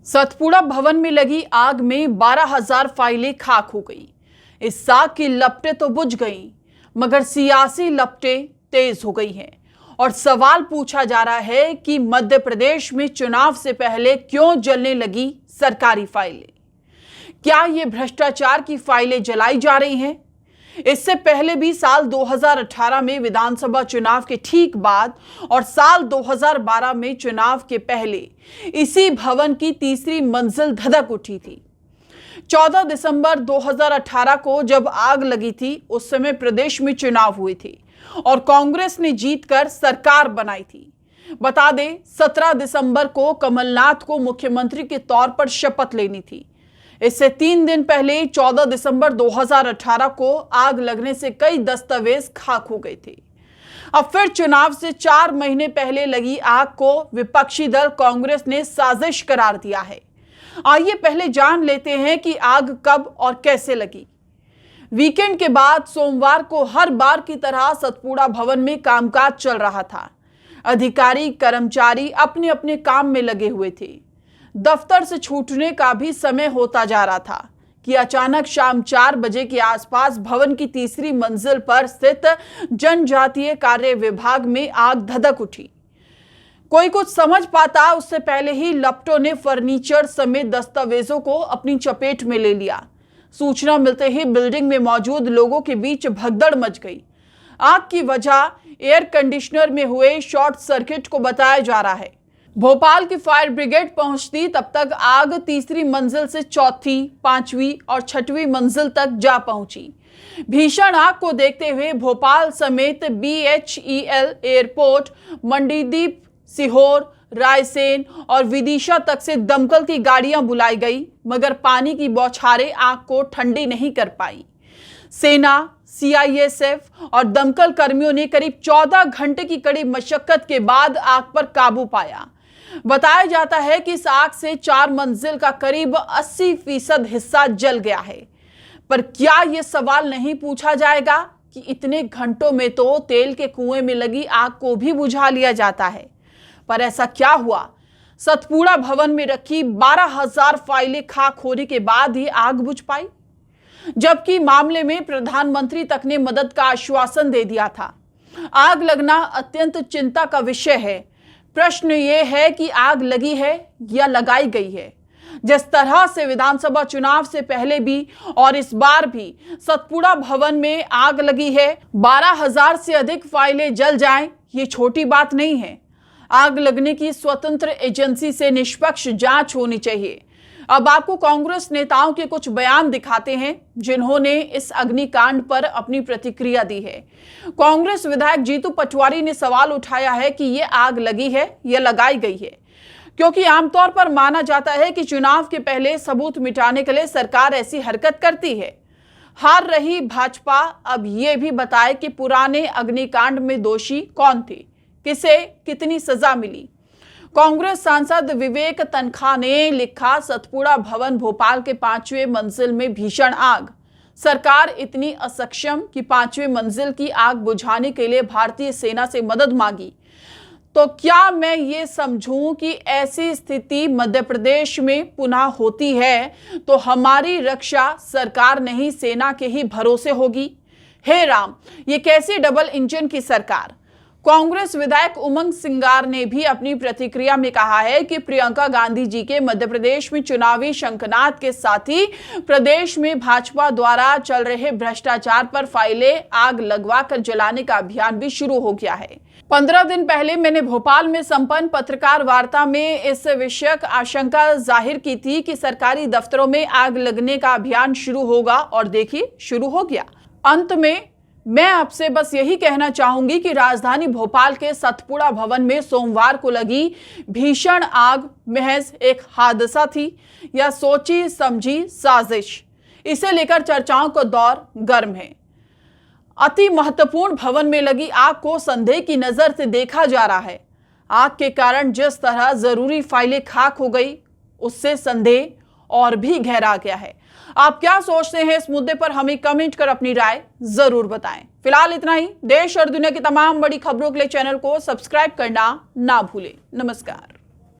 सतपुड़ा भवन में लगी आग में 12,000 फाइलें खाक हो गई। इस आग की लपटें तो बुझ गईं, मगर सियासी लपटें तेज हो गई हैं और सवाल पूछा जा रहा है कि मध्य प्रदेश में चुनाव से पहले क्यों जलने लगी सरकारी फाइलें। क्या ये भ्रष्टाचार की फाइलें जलाई जा रही हैं? इससे पहले भी साल 2018 में विधानसभा चुनाव के ठीक बाद और साल 2012 में चुनाव के पहले इसी भवन की तीसरी मंजिल धधक उठी थी। 14 दिसंबर 2018 को जब आग लगी थी, उस समय प्रदेश में चुनाव हुए थे और कांग्रेस ने जीतकर सरकार बनाई थी। बता दें, 17 दिसंबर को कमलनाथ को मुख्यमंत्री के तौर पर शपथ लेनी थी। इससे 3 दिन पहले 14 दिसंबर 2018 को आग लगने से कई दस्तावेज खाक हो गए थे। अब फिर चुनाव से 4 महीने पहले लगी आग को विपक्षी दल कांग्रेस ने साजिश करार दिया है। आइए पहले जान लेते हैं कि आग कब और कैसे लगी। वीकेंड के बाद सोमवार को हर बार की तरह सतपुड़ा भवन में कामकाज चल रहा था। अधिकारी कर्मचारी अपने अपने काम में लगे हुए थे। दफ्तर से छूटने का भी समय होता जा रहा था कि अचानक शाम 4 बजे के आसपास भवन की तीसरी मंजिल पर स्थित जनजातीय कार्य विभाग में आग धधक उठी। कोई कुछ समझ पाता उससे पहले ही लपटों ने फर्नीचर समेत दस्तावेजों को अपनी चपेट में ले लिया। सूचना मिलते ही बिल्डिंग में मौजूद लोगों के बीच भगदड़ मच गई। आग की वजह एयर कंडीशनर में हुए शॉर्ट सर्किट को बताया जा रहा है। भोपाल की फायर ब्रिगेड पहुंचती तब तक आग तीसरी मंजिल से चौथी, 5वीं और 6वीं मंजिल तक जा पहुंची। भीषण आग को देखते हुए भोपाल समेत BHEL एयरपोर्ट, मंडीदीप, सीहोर, रायसेन और विदिशा तक से दमकल की गाड़ियां बुलाई गई, मगर पानी की बौछारें आग को ठंडी नहीं कर पाई। सेना, CISF और दमकल कर्मियों ने करीब 14 घंटे की कड़ी मशक्कत के बाद आग पर काबू पाया। बताया जाता है कि इस आग से 4 मंजिल का करीब 80% हिस्सा जल गया है। पर क्या यह सवाल नहीं पूछा जाएगा कि इतने घंटों में तो तेल के कुएं में लगी आग को भी बुझा लिया जाता है। पर ऐसा क्या हुआ? सतपुड़ा भवन में रखी 12,000 फाइलें खाक होने के बाद ही आग बुझ पाई, जबकि मामले में प्रधानमंत्री तक ने मदद का आश्वासन दे दिया था। आग लगना अत्यंत चिंता का विषय है। प्रश्न ये है कि आग लगी है या लगाई गई है। जिस तरह से विधानसभा चुनाव से पहले भी और इस बार भी सतपुड़ा भवन में आग लगी है, 12,000 से अधिक फाइलें जल जाएं, ये छोटी बात नहीं है। आग लगने की स्वतंत्र एजेंसी से निष्पक्ष जांच होनी चाहिए। अब आपको कांग्रेस नेताओं के कुछ बयान दिखाते हैं जिन्होंने इस अग्निकांड पर अपनी प्रतिक्रिया दी है। कांग्रेस विधायक जीतू पटवारी ने सवाल उठाया है कि यह आग लगी है या लगाई गई है, क्योंकि आमतौर पर माना जाता है कि चुनाव के पहले सबूत मिटाने के लिए सरकार ऐसी हरकत करती है। हार रही भाजपा अब यह भी बताए कि पुराने अग्निकांड में दोषी कौन थे, किसे कितनी सजा मिली। कांग्रेस सांसद विवेक तनखा ने लिखा, सतपुड़ा भवन भोपाल के 5वें मंजिल में भीषण आग। सरकार इतनी असक्षम कि 5वें मंजिल की आग बुझाने के लिए भारतीय सेना से मदद मांगी। तो क्या मैं ये समझूं कि ऐसी स्थिति मध्य प्रदेश में पुनः होती है तो हमारी रक्षा सरकार नहीं सेना के ही भरोसे होगी? हे राम, ये कैसी डबल इंजन की सरकार। कांग्रेस विधायक उमंग सिंगार ने भी अपनी प्रतिक्रिया में कहा है कि प्रियंका गांधी जी के मध्य प्रदेश में चुनावी शंखनाद के साथ ही प्रदेश में भाजपा द्वारा चल रहे भ्रष्टाचार पर फाइलें आग लगवाकर जलाने का अभियान भी शुरू हो गया है। 15 दिन पहले मैंने भोपाल में संपन्न पत्रकार वार्ता में इस विषयक आशंका जाहिर की थी कि सरकारी दफ्तरों में आग लगने का अभियान शुरू होगा, और देखिए शुरू हो गया। अंत में मैं आपसे बस यही कहना चाहूंगी कि राजधानी भोपाल के सतपुड़ा भवन में सोमवार को लगी भीषण आग महज एक हादसा थी या सोची समझी साजिश, इसे लेकर चर्चाओं का दौर गर्म है। अति महत्वपूर्ण भवन में लगी आग को संदेह की नजर से देखा जा रहा है। आग के कारण जिस तरह जरूरी फाइलें खाक हो गई, उससे संदेह और भी गहरा गया है। आप क्या सोचते हैं इस मुद्दे पर? हमें कमेंट कर अपनी राय जरूर बताएं। फिलहाल इतना ही। देश और दुनिया की तमाम बड़ी खबरों के लिए चैनल को सब्सक्राइब करना ना भूलें। नमस्कार।